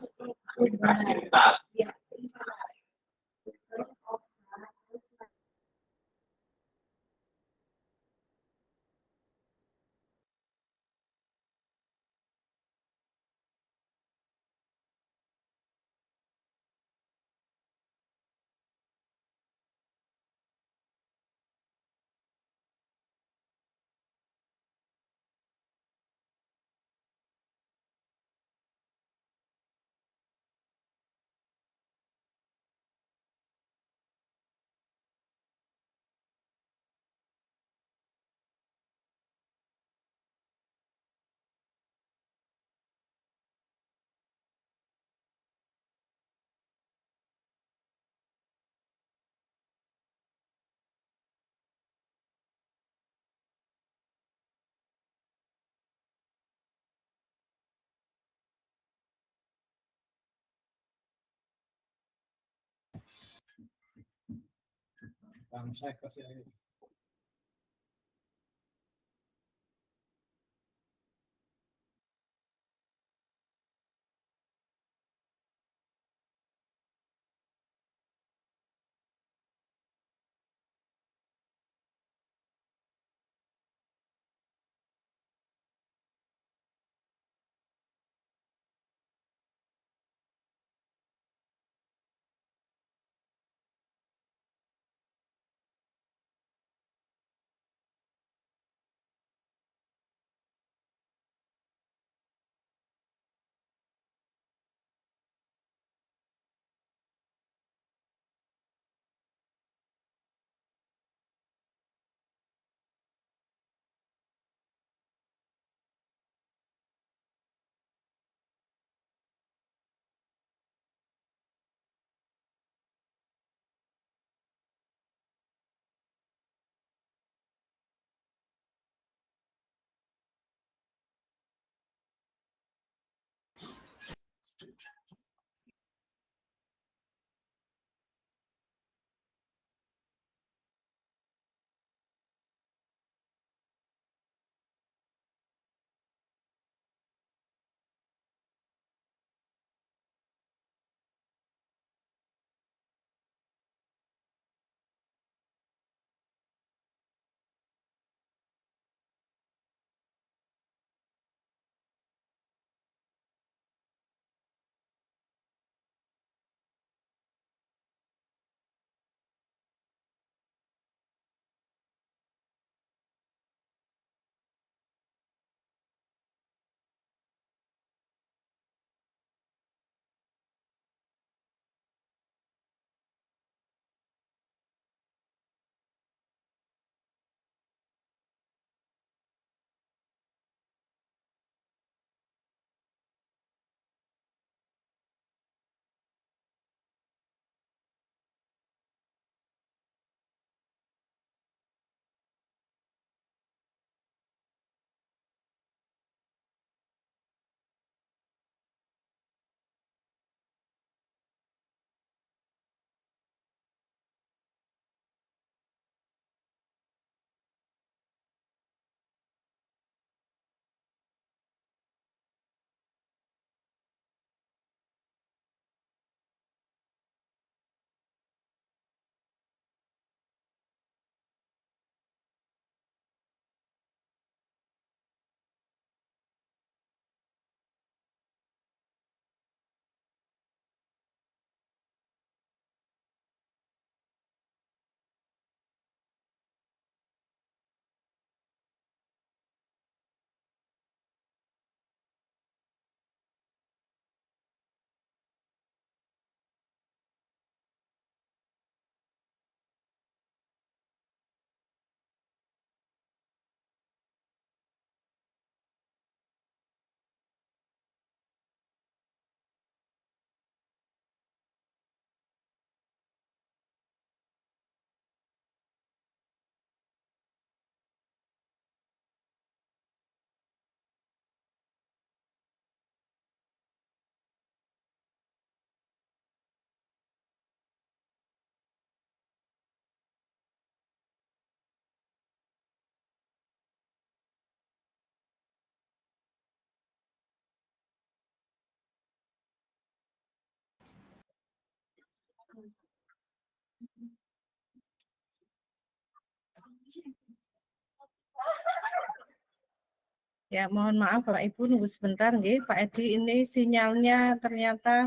Ya, mohon maaf Bapak Ibu nunggu sebentar nggih. Pak Edi, ini sinyalnya ternyata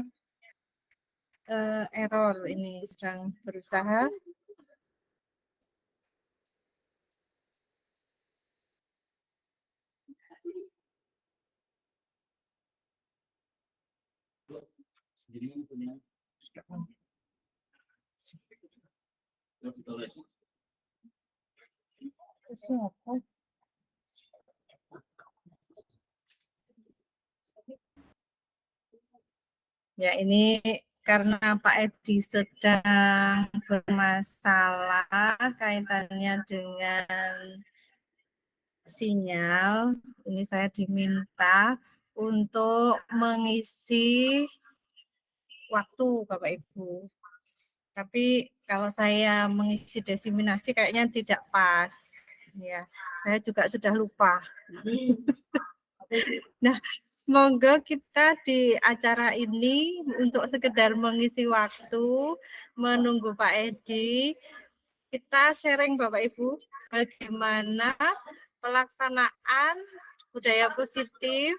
error, ini sedang berusaha. Ya, ini karena Pak Edi sedang bermasalah kaitannya dengan sinyal. Ini saya diminta untuk mengisi waktu Bapak Ibu. Tapi kalau saya mengisi diseminasi kayaknya tidak pas. Ya, saya juga sudah lupa. Nah, semoga kita di acara ini untuk sekedar mengisi waktu, menunggu Pak Edi, kita sharing Bapak Ibu bagaimana pelaksanaan budaya positif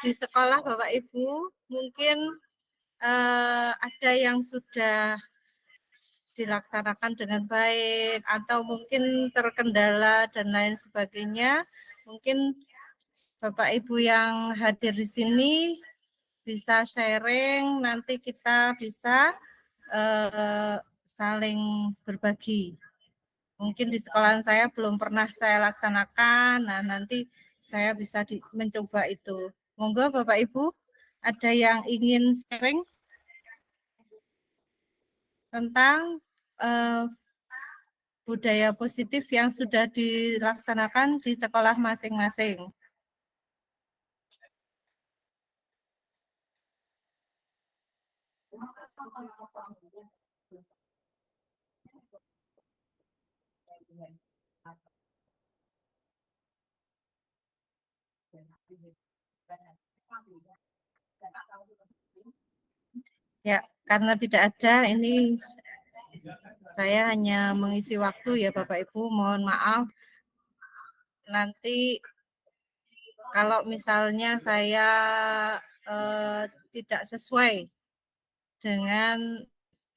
di sekolah Bapak Ibu. Mungkin ada yang sudah dilaksanakan dengan baik atau mungkin terkendala dan lain sebagainya. Mungkin Bapak Ibu yang hadir di sini bisa sharing, nanti kita bisa saling berbagi. Mungkin di sekolahan saya belum pernah saya laksanakan, nah nanti saya bisa mencoba itu. Monggo Bapak Ibu, ada yang ingin sharing tentang budaya positif yang sudah dilaksanakan di sekolah masing-masing. Ya, karena tidak ada, ini saya hanya mengisi waktu ya Bapak Ibu, mohon maaf. Nanti kalau misalnya saya tidak sesuai dengan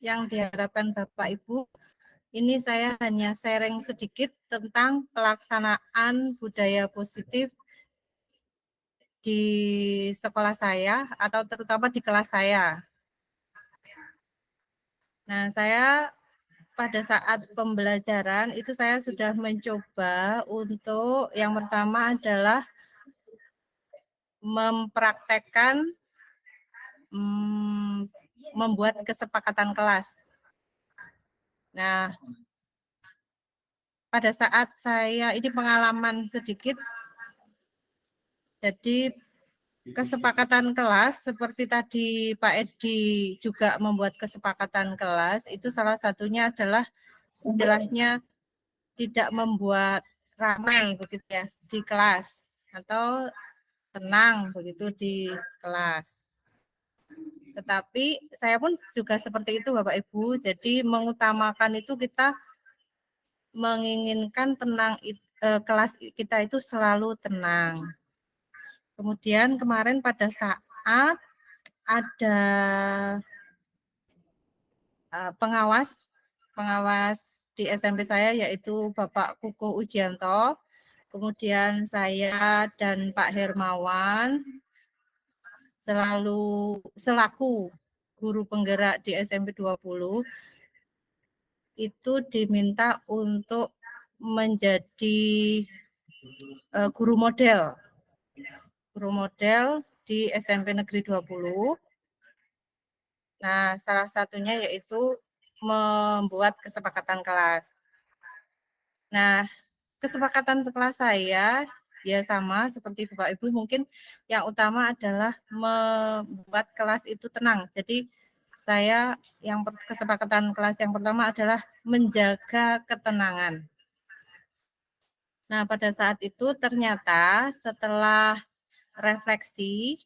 yang diharapkan Bapak Ibu, ini saya hanya sharing sedikit tentang pelaksanaan budaya positif di sekolah saya atau terutama di kelas saya. Nah, saya pada saat pembelajaran itu saya sudah mencoba untuk yang pertama adalah mempraktekkan membuat kesepakatan kelas. Nah, pada saat saya ini pengalaman sedikit, jadi kesepakatan kelas seperti tadi Pak Edi juga membuat kesepakatan kelas, itu salah satunya adalah istilahnya tidak membuat ramai begitu ya di kelas atau tenang begitu di kelas. Tetapi saya pun juga seperti itu Bapak Ibu, jadi mengutamakan itu kita menginginkan tenang, kelas kita itu selalu tenang. Kemudian kemarin pada saat ada pengawas di SMP saya yaitu Bapak Kuko Ujianto, kemudian saya dan Pak Hermawan selaku guru penggerak di SMP 20 itu diminta untuk menjadi guru model di SMP Negeri 20. Nah, salah satunya yaitu membuat kesepakatan kelas. Nah, kesepakatan sekelas saya ya sama seperti Bapak Ibu, mungkin yang utama adalah membuat kelas itu tenang. Jadi saya kesepakatan kelas yang pertama adalah menjaga ketenangan. Nah, pada saat itu ternyata setelah refleksi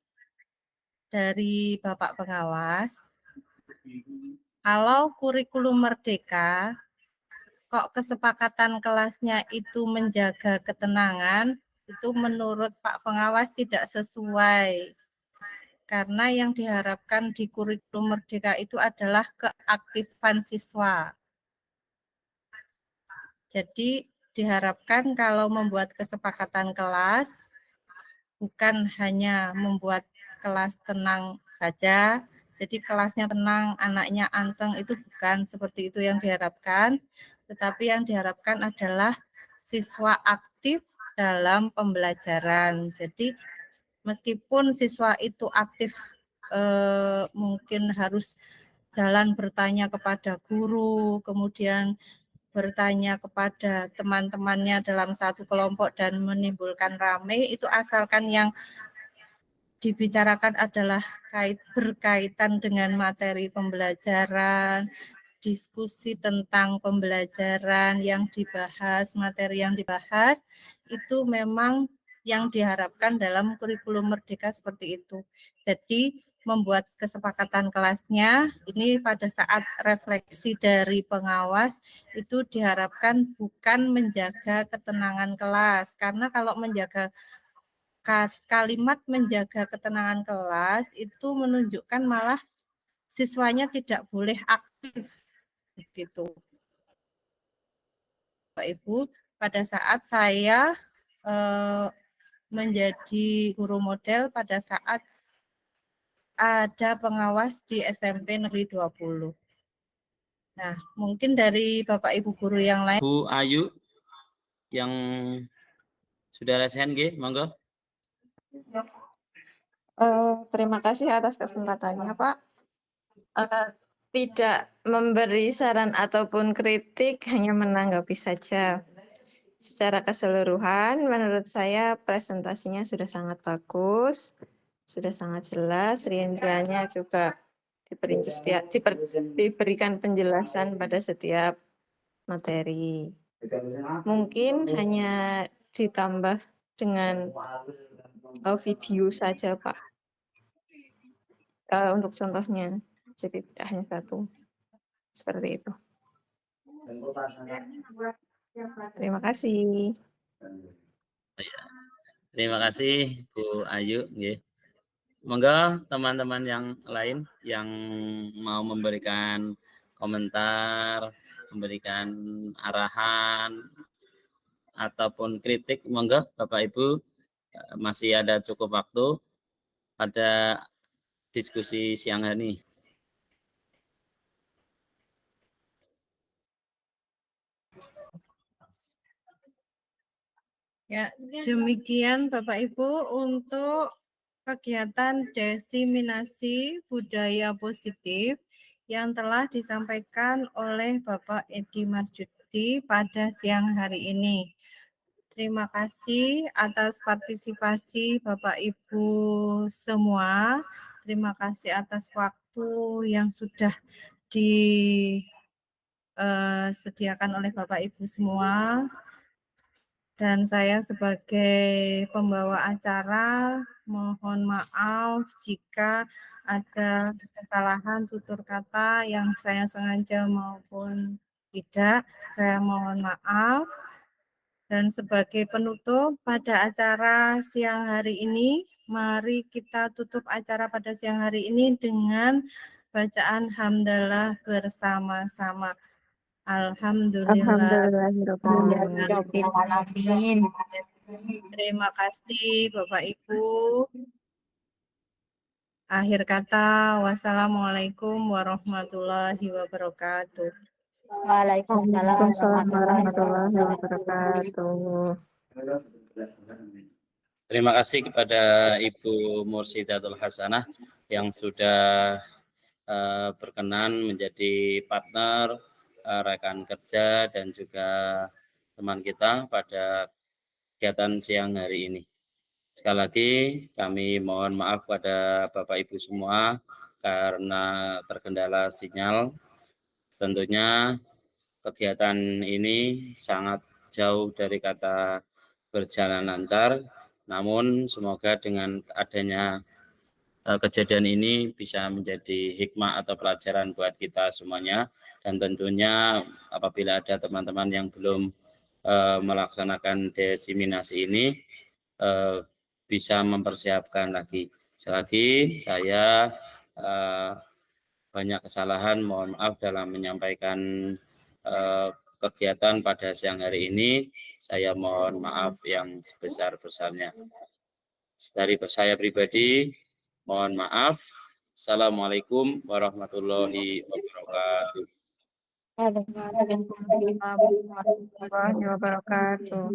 dari Bapak pengawas, kalau kurikulum merdeka, kok kesepakatan kelasnya itu menjaga ketenangan, itu menurut Pak pengawas tidak sesuai. Karena yang diharapkan di kurikulum merdeka itu adalah keaktifan siswa. Jadi diharapkan kalau membuat kesepakatan kelas, bukan hanya membuat kelas tenang saja, jadi kelasnya tenang, anaknya anteng, itu bukan seperti itu yang diharapkan, tetapi yang diharapkan adalah siswa aktif dalam pembelajaran. Jadi meskipun siswa itu aktif, mungkin harus jalan bertanya kepada guru, kemudian bertanya kepada teman-temannya dalam satu kelompok dan menimbulkan rame, itu asalkan yang dibicarakan adalah berkaitan dengan materi pembelajaran, diskusi tentang pembelajaran yang dibahas, materi yang dibahas, itu memang yang diharapkan dalam kurikulum Merdeka seperti itu. Jadi membuat kesepakatan kelasnya, ini pada saat refleksi dari pengawas, itu diharapkan bukan menjaga ketenangan kelas, karena kalau menjaga kalimat menjaga ketenangan kelas itu menunjukkan malah siswanya tidak boleh aktif begitu. Bapak Ibu, pada saat saya menjadi guru model pada saat ada pengawas di SMP Negeri 20. Nah, mungkin dari Bapak Ibu guru yang lain. Bu Ayu yang sudah resen nggih, monggo. Terima kasih atas kesempatannya, Pak. Tidak memberi saran ataupun kritik, hanya menanggapi saja. Secara keseluruhan, menurut saya presentasinya sudah sangat bagus, sudah sangat jelas, rinciannya juga diberikan penjelasan pada setiap materi. Mungkin hanya ditambah dengan video saja, Pak. Untuk contohnya, jadi tidak hanya satu. Seperti itu. Terima kasih. Terima kasih Bu Ayu nggih. Monggo teman-teman yang lain yang mau memberikan komentar, memberikan arahan ataupun kritik, monggo Bapak Ibu, masih ada cukup waktu pada diskusi siang hari ini. Ya, demikian Bapak Ibu untuk kegiatan diseminasi budaya positif yang telah disampaikan oleh Bapak Edi Marjuti pada siang hari ini. Terima kasih atas partisipasi Bapak Ibu semua. Terima kasih atas waktu yang sudah disediakan oleh Bapak Ibu semua. Dan saya sebagai pembawa acara mohon maaf jika ada kesalahan tutur kata yang saya sengaja maupun tidak. Saya mohon maaf. Dan sebagai penutup pada acara siang hari ini, mari kita tutup acara pada siang hari ini dengan bacaan hamdalah bersama-sama. Alhamdulillahirrahmanirrahim. Terima kasih Bapak Ibu. Akhir kata, wassalamualaikum warahmatullahi wabarakatuh. Waalaikumsalam warahmatullahi wabarakatuh. Terima kasih kepada Ibu Mursidatul Hasanah yang sudah berkenan menjadi partner, rekan kerja, dan juga teman kita pada kegiatan siang hari ini. Sekali lagi kami mohon maaf pada Bapak Ibu semua karena terkendala sinyal. Tentunya kegiatan ini sangat jauh dari kata berjalan lancar, namun semoga dengan adanya kejadian ini bisa menjadi hikmah atau pelajaran buat kita semuanya, dan tentunya apabila ada teman-teman yang belum melaksanakan diseminasi ini bisa mempersiapkan lagi. Selagi saya banyak kesalahan, mohon maaf dalam menyampaikan kegiatan pada siang hari ini. Saya mohon maaf yang sebesar-besarnya. Dari saya pribadi, mohon maaf. Assalamualaikum warahmatullahi wabarakatuh. Waalaikumsalam warahmatullahi wabarakatuh.